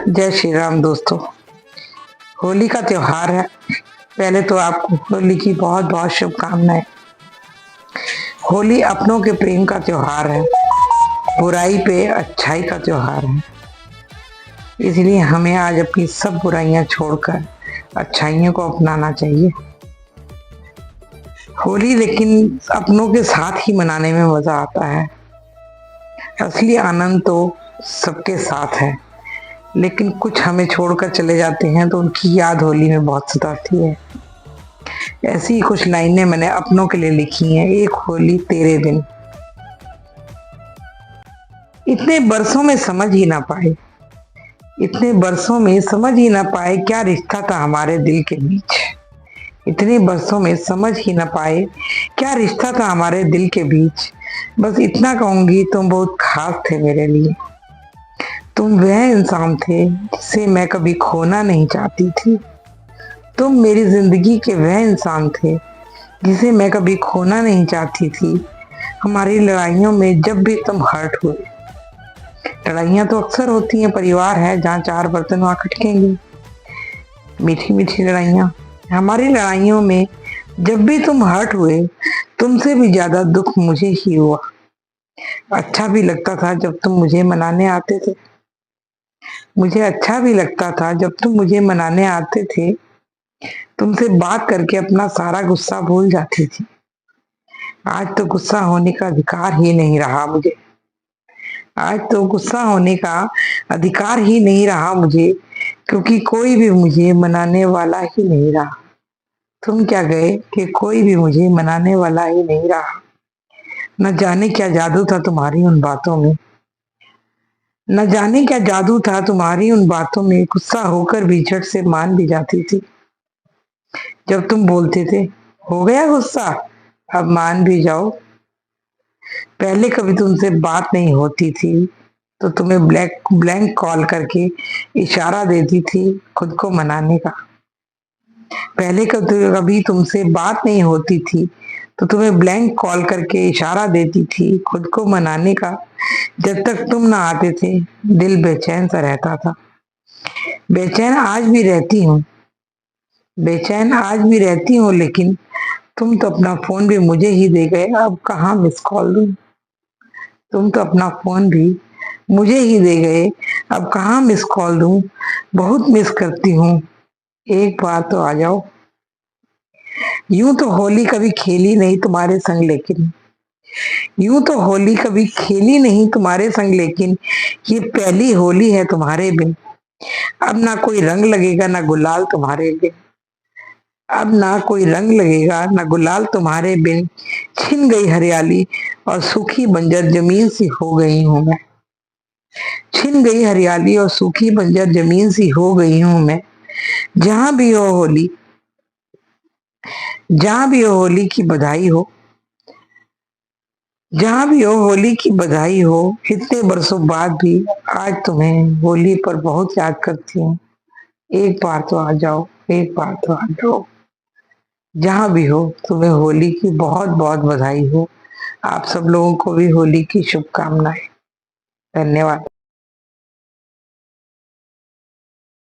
जय श्री राम दोस्तों। होली का त्योहार है। पहले तो आपको होली की बहुत बहुत शुभकामनाएं। होली अपनों के प्रेम का त्योहार है, बुराई पे अच्छाई का त्योहार है। इसलिए हमें आज अपनी सब बुराइयां छोड़कर अच्छाइयों को अपनाना चाहिए। होली लेकिन अपनों के साथ ही मनाने में मजा आता है। असली आनंद तो सबके साथ है, लेकिन कुछ हमें छोड़कर चले जाते हैं तो उनकी याद होली में बहुत सताती है। ऐसी ही कुछ लाइनें मैंने अपनों के लिए लिखी हैं। एक होली तेरे बिन। इतने बरसों में समझ ही ना पाए, इतने बरसों में समझ ही ना पाए क्या रिश्ता था हमारे दिल के बीच। इतने बरसों में समझ ही ना पाए क्या रिश्ता था हमारे दिल के बीच। बस इतना कहूंगी, तुम बहुत खास थे मेरे लिए। तुम वह इंसान थे जिसे मैं कभी खोना नहीं चाहती थी। तुम मेरी जिंदगी के वह इंसान थे जिसे मैं कभी खोना नहीं चाहती थी। हमारी लड़ाइयों में जब भी तुम हर्ट हुए, लड़ाइयां तो अक्सर होती हैं, परिवार है जहाँ चार बर्तन वहां खटकेंगे। मीठी मीठी लड़ाइयां, हमारी लड़ाइयों में जब भी तुम हर्ट हुए, तुमसे भी ज्यादा दुख मुझे ही हुआ। अच्छा भी लगता था जब तुम मुझे मनाने आते थे। मुझे अच्छा भी लगता था जब तुम मुझे मनाने आते थे। तुमसे बात करके अपना सारा गुस्सा भूल जाती थी। आज तो गुस्सा होने का अधिकार ही नहीं रहा मुझे। आज तो गुस्सा होने का अधिकार ही नहीं रहा मुझे, क्योंकि कोई भी मुझे मनाने वाला ही नहीं रहा। तुम क्या गए कि कोई भी मुझे मनाने वाला ही नहीं रहा। न जाने क्या जादू था तुम्हारी उन बातों में, न जाने क्या जादू था तुम्हारी उन बातों में। गुस्सा होकर भी झट से मान भी जाती थी जब तुम बोलते थे, हो गया गुस्सा, अब मान भी जाओ। पहले कभी तुमसे बात नहीं होती थी तो तुम्हें ब्लैंक कॉल करके इशारा देती थी खुद को मनाने का। पहले कभी तुमसे बात नहीं होती थी तो तुम्हें ब्लैंक कॉल करके इशारा देती थी खुद को मनाने का। जब तक तुम ना आते थे दिल बेचैन सा रहता था। बेचैन आज भी रहती हूँ, बेचैन आज भी रहती हूँ, लेकिन तुम तो अपना फोन भी मुझे ही दे गए। अब कहाँ मिस कॉल दूं। तुम तो अपना फोन भी मुझे ही दे गए, अब कहाँ मिस कॉल दूं। बहुत मिस करती हूँ, एक बार तो आ जाओ। यूं तो होली कभी खेली नहीं तुम्हारे संग, लेकिन यूं तो होली कभी खेली नहीं तुम्हारे संग, लेकिन ये पहली होली है तुम्हारे बिन। अब ना कोई रंग लगेगा ना गुलाल तुम्हारे बिन। अब ना कोई रंग लगेगा ना गुलाल तुम्हारे बिन। छिन गई हरियाली और सूखी बंजर जमीन सी हो गई हूं मैं। छिन गई हरियाली और सूखी बंजर जमीन सी हो गई हूं मैं। जहां भी हो होली, जहां भी हो होली की बधाई हो। जहां भी हो होली की बधाई हो। इतने बरसों बाद भी आज तुम्हें होली पर बहुत याद करती हूँ। एक बार तो आ जाओ, एक बार तो आ जाओ। जहां भी हो तुम्हें होली की बहुत बहुत बधाई हो। आप सब लोगों को भी होली की शुभकामनाएं। धन्यवाद।